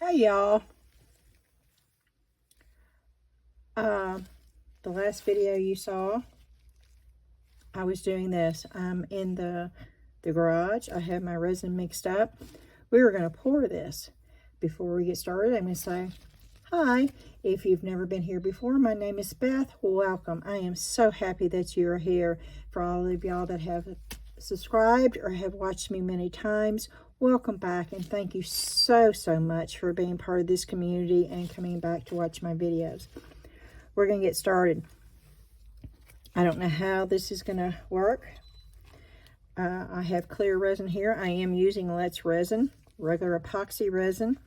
Hey y'all. The last video you saw, I was doing this. I'm in the garage. I have my resin mixed up. We were going to pour this. Before we get started, I'm going to say, hi. If you've never been here before, my name is Beth. Welcome. I am so happy that you're here. For all of y'all that have subscribed or have watched me many times, welcome back, and thank you so much for being part of this community and coming back to watch my videos. We're going to get started. I don't know how this is going to work. I have clear resin here. I am using Let's Resin, regular epoxy resin.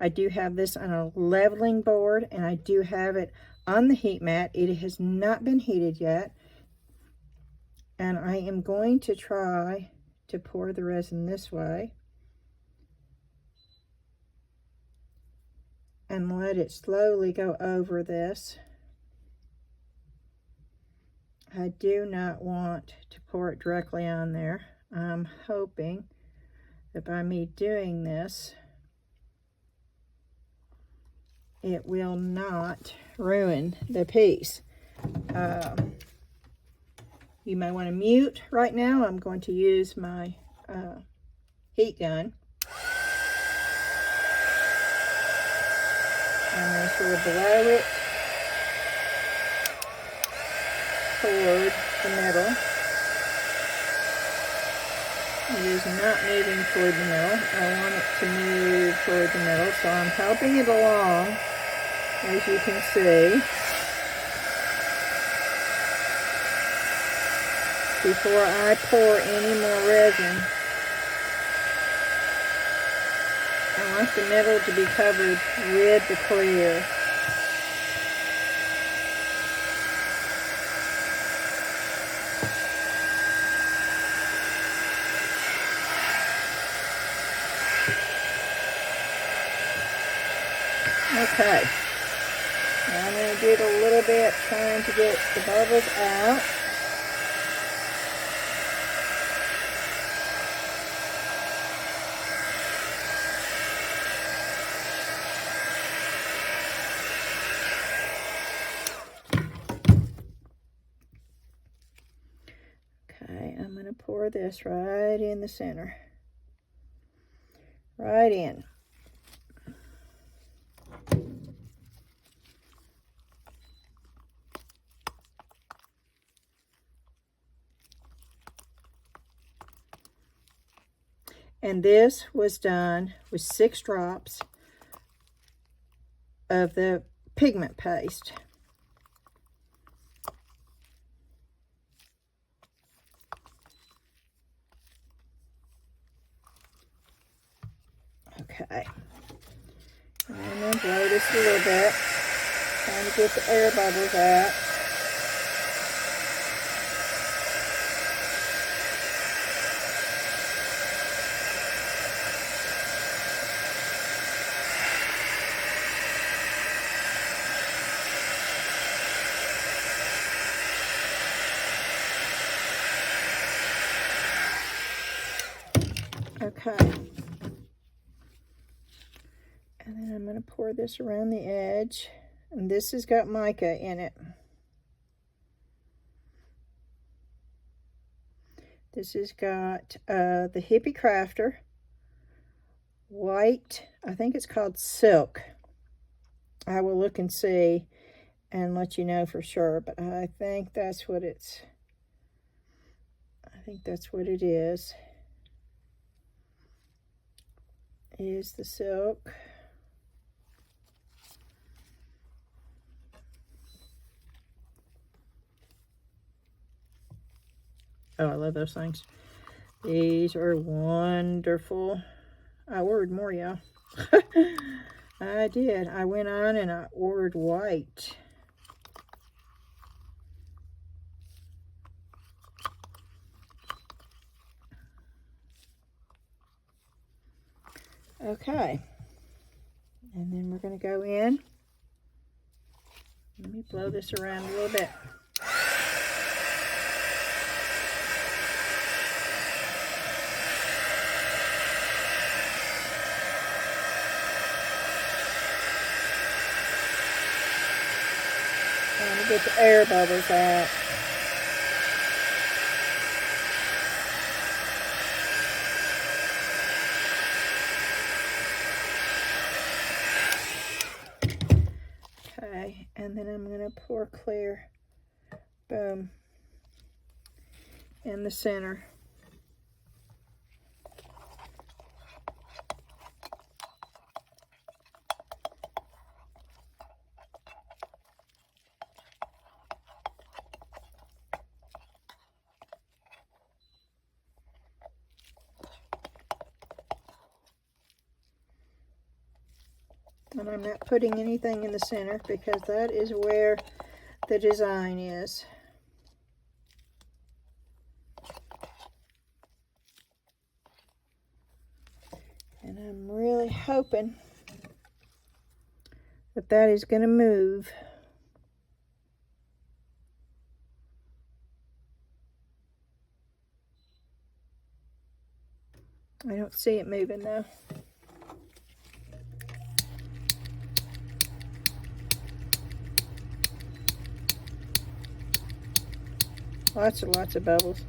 I do have this on a leveling board, and I do have it on the heat mat. It has not been heated yet. And I am going to try to pour the resin this way and let it slowly go over this. I do not want to pour it directly on there. I'm hoping that by me doing this, it will not ruin the piece. You may want to mute right now. I'm going to use my heat gun. I'm going to sort of blow it toward the middle. It is not moving toward the middle. I want it to move toward the middle, so I'm helping it along, as you can see. Before I pour any more resin, I want the middle to be covered with the clear. Okay, now I'm going to do it a little bit, trying to get the bubbles out. Okay, I'm going to pour this right in the center. Right in. And this was done with 6 drops of the pigment paste. Okay. And I'm going to blow this a little bit, trying to get the air bubbles out. Okay, and then I'm going to pour this around the edge, and this has got mica in it. This has got the Hippie Crafter white, I think it's called Silk. I will look and see and let you know for sure, but I think that's what it is the silk. Oh, I love those things. These are wonderful. I ordered more, y'all. I did. I went on and I ordered white. Okay, and then we're going to go in. Let me blow this around a little bit. get the air bubbles out. Okay, and then I'm going to pour clear, boom, in the center. And I'm not putting anything in the center because that is where the design is. And I'm really hoping that that is going to move. I don't see it moving though. Lots and lots of bubbles.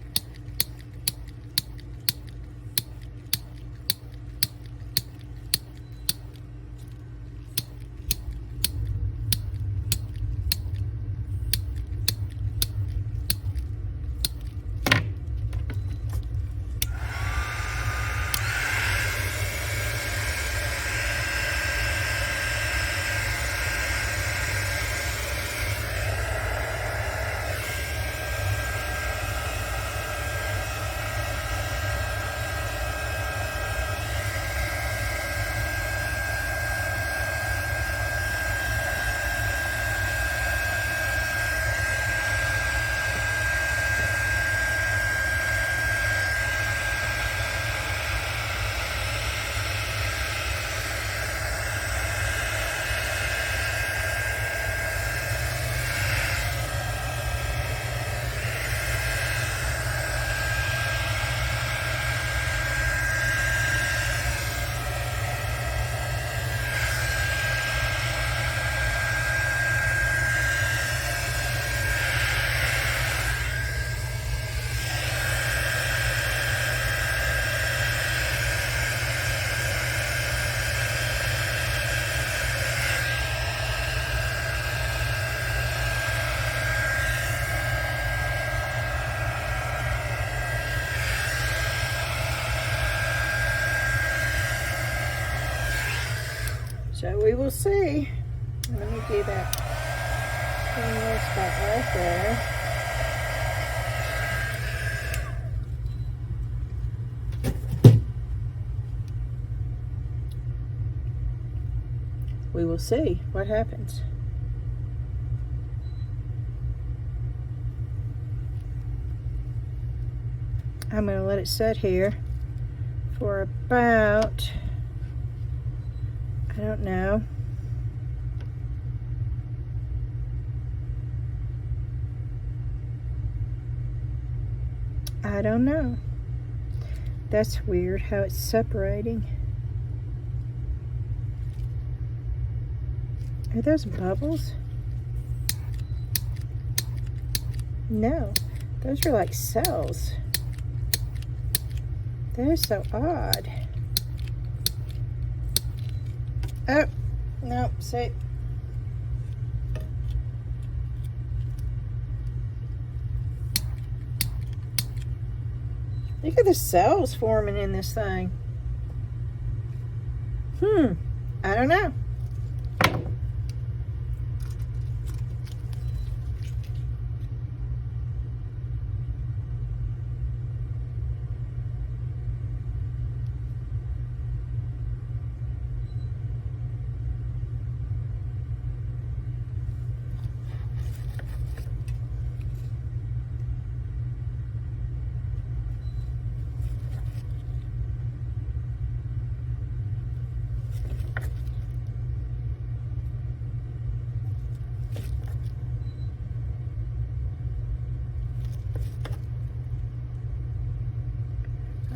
So we will see. Let me do that one more spot right there. We will see what happens. I'm going to let it sit here for about, I don't know, I don't know. That's weird how it's separating. Are those bubbles? No, those are like cells. That is so odd. Oh, no, see. Look at the cells forming in this thing. I don't know.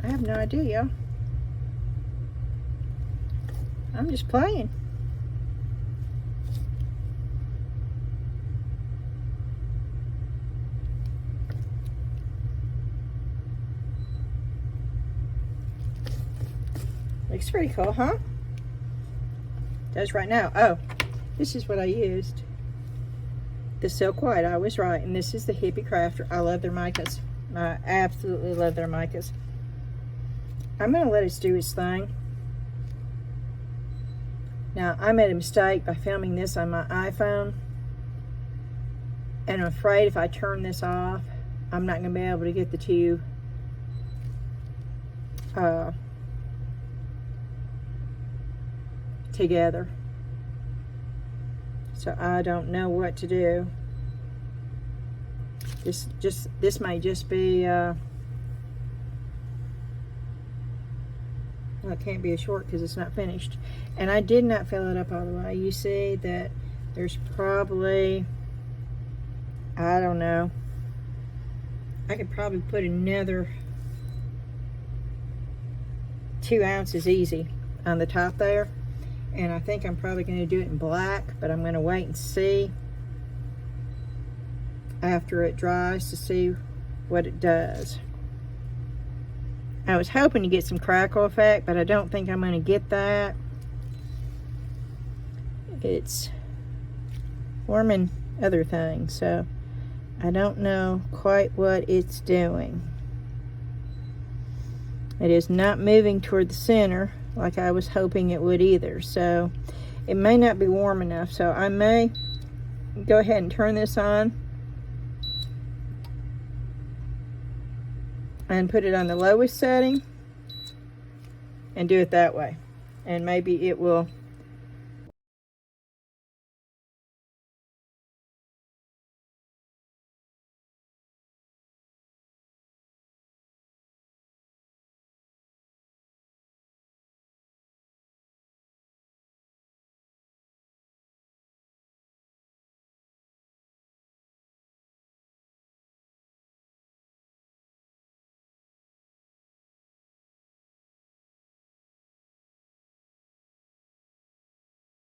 I have no idea, y'all. I'm just playing. Looks pretty cool, huh? Does right now. Oh, this is what I used. The Silk White, I was right. And this is the Hippie Crafter. I love their micas. I absolutely love their micas. I'm going to let it do its thing. Now, I made a mistake by filming this on my iPhone. And I'm afraid if I turn this off, I'm not going to be able to get the two together. So I don't know what to do. This may just be well, it can't be a short because it's not finished. And I did not fill it up all the way. You see that there's probably, I don't know, I could probably put another 2 ounces easy on the top there. And I think I'm probably going to do it in black, but I'm going to wait and see after it dries to see what it does. I was hoping to get some crackle effect, but I don't think I'm going to get that. It's warming other things, so I don't know quite what it's doing. It is not moving toward the center like I was hoping it would either, so it may not be warm enough. So I may go ahead and turn this on and put it on the lowest setting and do it that way, and maybe it will